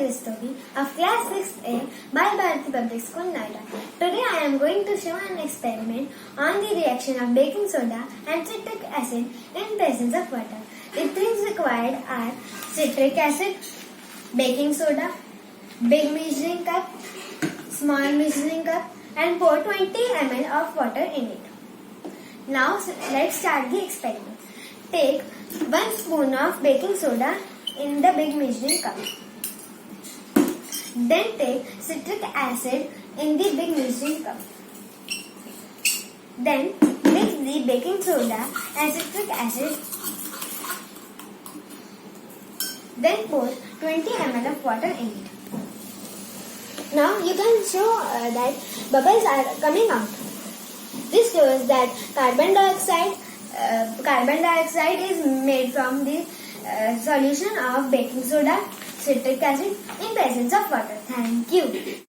this story of class 6A by Bharati Public School, Noida. Today I am going to show an experiment on the reaction of baking soda and citric acid in presence of water. The things required are citric acid, baking soda, big measuring cup, small measuring cup, and pour 20 ml of water in it. Now let's start the experiment. Take 1 spoon of baking soda in the big measuring cup. Then take citric acid in the big measuring cup. Then mix the baking soda and citric acid. Then pour 20 ml of water in it. Now you can show that bubbles are coming out. This shows that carbon dioxide is made from the solution of baking soda, citric acid in presence of water. Thank you.